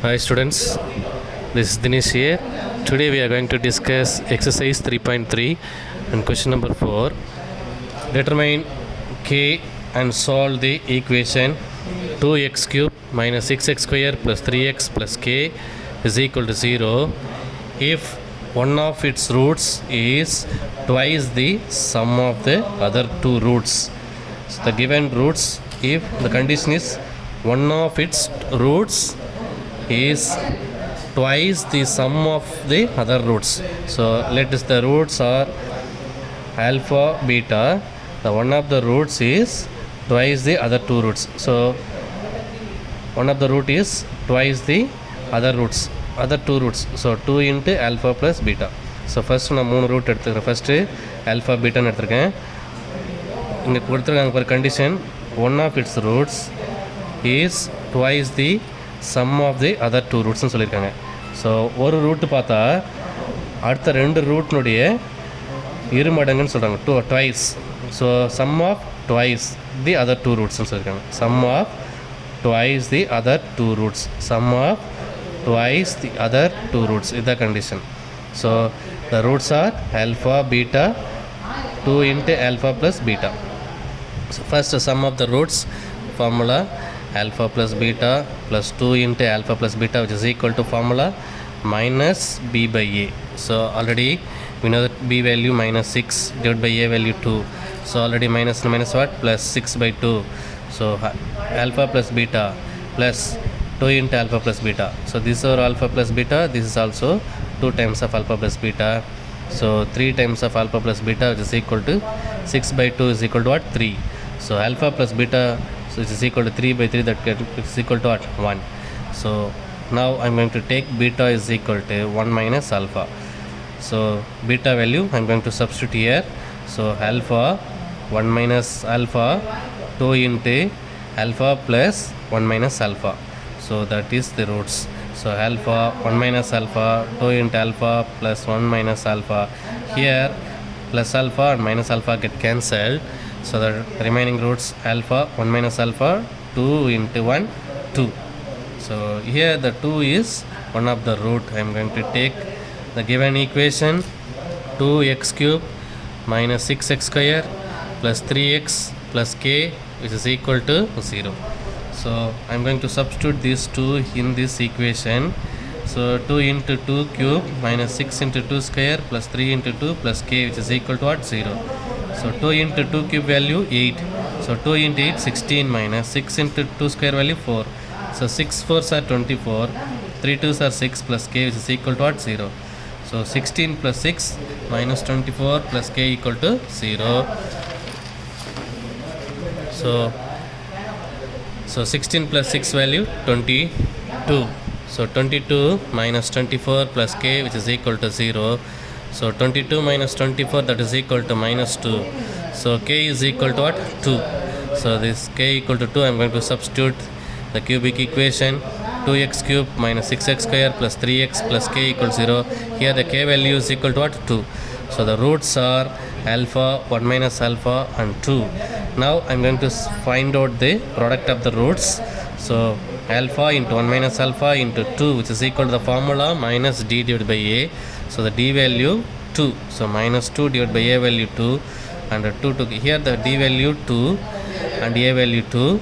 Hi students, this is Dinesh here. Today we are going to discuss exercise 3.3 and question number 4. Determine k and solve the equation 2x cube minus 6x square plus 3x plus k is equal to 0 if one of its roots is twice the sum of the other two roots. So the given roots, if the condition is one of its roots is twice the sum of the other roots. So let us the roots are alpha, beta. The one of the roots is twice the other two roots. So one of the root is twice the other two roots. So 2 into alpha plus beta. So first நான் 3 root எடுத்துக்கிறேன். First alpha beta எடுத்துருக்கேன். இங்கே கொடுத்துருக்காங்க ஒரு condition one of its roots is twice the sum of the other two rootsனு சொல்லியிருக்காங்க. So ஒரு route பார்த்தா அடுத்த ரெண்டு ரூட்னுடைய இருமடங்குன்னு சொல்கிறாங்க, twice. So sum of twice the other two rootsனு சொல்லியிருக்காங்க. sum of twice the other two roots. sum of twice the other two roots is the condition. So the roots are alpha, beta, 2 into alpha plus beta. So first sum of the roots formula alpha plus beta plus 2 into alpha plus beta, which is equal to formula minus b by a. So already we know that b value minus 6 divided by a value 2. So already minus what? Plus 6 by 2. So alpha plus beta plus 2 into alpha plus beta. So this is alpha plus beta. This is also 2 times of alpha plus beta. So 3 times of alpha plus beta, which is equal to 6 by 2 is equal to what? 3. So alpha plus beta, so it is equal to 3 by 3, that is equal to what? 1. So now I am going to take beta is equal to 1 minus alpha. So beta value I am going to substitute here. So alpha 1 minus alpha 2 into alpha plus 1 minus alpha. So that is the roots. So alpha 1 minus alpha 2 into alpha plus 1 minus alpha. Here plus alpha and minus alpha get cancelled. So the remaining roots alpha 1 minus alpha 2 into 1 2. So here the 2 is one of the root. I am going to take the given equation 2x cube minus 6x square plus 3x plus k, which is equal to 0. So I am going to substitute these 2 in this equation. So 2 into 2 cube minus 6 into 2 square plus 3 into 2 plus k, which is equal to what? 0. So 2 into 2 cube value 8. So 2 into 8 16 minus 6 into 2 square value 4. So 6 4s are 24. 3 2s are 6 plus k, which is equal to what? 0. So 16 plus 6 minus 24 plus k equal to 0. So 16 plus 6 value 22. So 22 minus 24 plus k, which is equal to 0. So 22 minus 24, that is equal to minus 2. So k is equal to what? 2. So this k equal to 2, I am going to substitute the cubic equation 2x cube minus 6x square plus 3x plus k equals 0. Here the k value is equal to what? 2. So the roots are alpha, 1 minus alpha and 2. Now I am going to find out the product of the roots. So alpha into 1 minus alpha into 2, which is equal to the formula minus d divided by a. So the d value 2. So minus 2 divided by a value 2 and 2 to here the d value 2 and a value 2.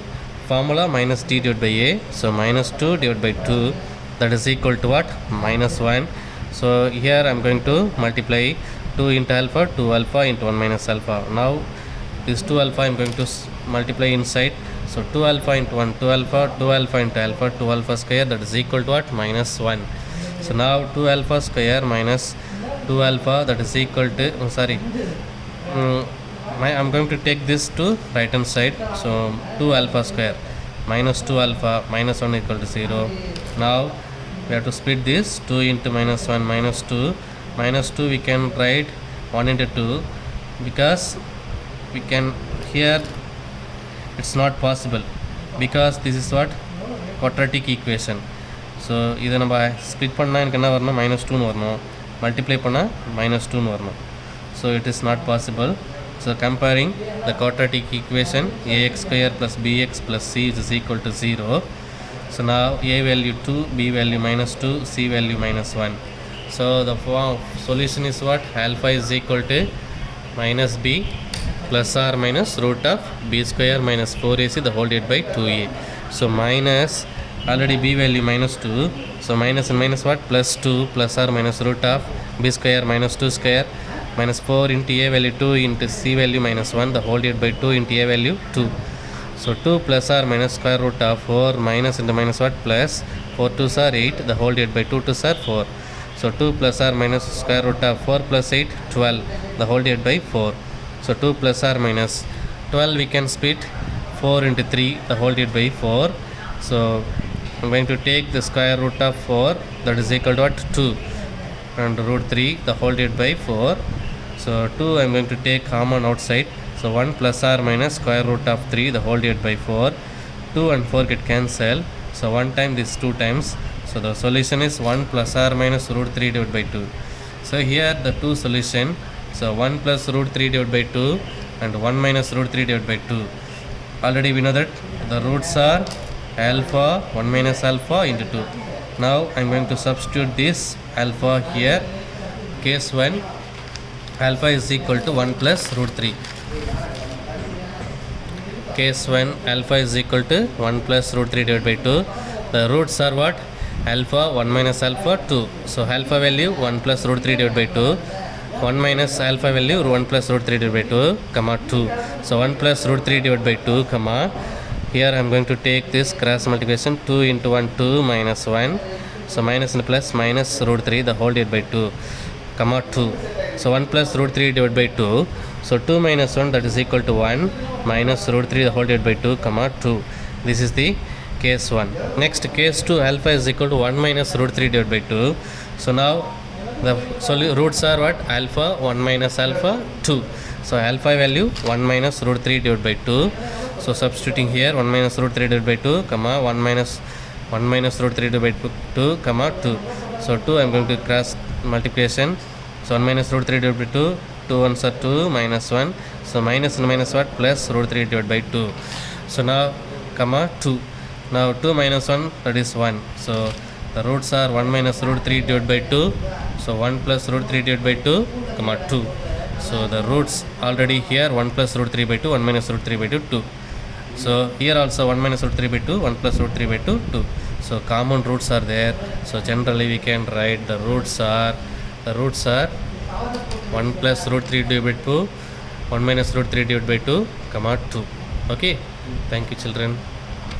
Formula minus d divided by a. So minus 2 divided by 2, that is equal to what? Minus 1. So here I am going to multiply 2 into alpha, 2 alpha into 1 minus alpha. Now this 2 alpha I am going to multiply inside. So 2 alpha into 1, 2 alpha, 2 alpha into alpha, 2 alpha square, that is equal to what? Minus 1. So now 2 alpha square minus 2 alpha, that is equal to I am going to take this to right hand side. So 2 alpha square minus 2 alpha minus 1 equal to 0. Now we have to split this 2 into minus 1 minus 2. Minus 2 we can write 1 into 2 because we can here it's not possible because this is what? Quadratic equation. So இதை நம்ம split பண்ணால் எனக்கு என்ன வரணும்? Minus 2ன்னு வரணும். Multiply பண்ணால் minus 2ன்னு வரணும். So it is not possible. So comparing the quadratic equation ax square plus bx plus c is equal to 0. So now a value 2, b value minus 2, c value minus 1. So the solution is what? Alpha is equal to minus b plus or minus root of b square minus 4ac the whole divided by 2a. So minus, already b value minus 2. So minus and minus what? Plus 2 plus or minus root of b square minus 2 square minus 4 into a value 2 into c value minus 1 the whole divided by 2 into a value 2. So 2 plus or minus square root of 4 minus into minus what? Plus 4 2s are 8 the whole divided by 2 2s are 4. So 2 plus or minus square root of 4 plus 8 12 the whole divided by 4. So 2 plus or minus 12 we can split 4 into 3 the whole divided by 4. So I'm going to take the square root of 4 that is equal to what? 2 and root 3 the whole divided by 4. So 2 I'm going to take common outside. So 1 plus or minus square root of 3 the whole divided by 4. 2 and 4 get cancelled. So 1 time this 2 times. So the solution is 1 plus or minus root 3 divided by 2. So here the 2 solution. So 1 plus root 3 divided by 2 and 1 minus root 3 divided by 2. Already we know that the roots are alpha 1 minus alpha into 2. Now I am going to substitute this alpha here. Case 1 alpha is equal to 1 plus root 3. Case 1 alpha is equal to 1 plus root 3 divided by 2. The roots are what? Alpha 1 minus alpha 2. So alpha value 1 plus root 3 divided by 2. 1 minus alpha value 1 plus root 3 divided by 2 comma 2. So 1 plus root 3 divided by 2 comma. Here I am going to take this cross multiplication 2 into 1 2 minus 1. So minus and plus minus root 3 the whole divided by 2 comma 2. So 1 plus root 3 divided by 2. So 2 minus 1 that is equal to 1 minus root 3 the whole divided by 2 comma 2. This is the case 1. Next case 2 alpha is equal to 1 minus root 3 divided by 2. So now the roots are what? Alpha 1 minus alpha 2. So alpha value 1 minus root 3 divided by 2. So substituting here 1 minus root 3 divided by 2 comma 1 minus root 3 divided by 2 comma 2. So 2 I am going to cross multiplication. So 1 minus root 3 divided by 2. 2 ones are 2 minus 1. So minus and minus what? Plus root 3 divided by 2. So now comma 2. Now 2 minus 1 that is 1. So the roots are 1 minus root 3 divided by 2. So 1 plus root 3 divided by 2 comma 2. So the roots already here 1 plus root 3 by 2, 1 minus root 3 by 2, 2. So here also 1 minus root 3 by 2, 1 plus root 3 by 2, 2. So common roots are there. So generally we can write the roots are 1 plus root 3 divided by 2, 1 minus root 3 divided by 2 comma 2. Okay. Thank you children.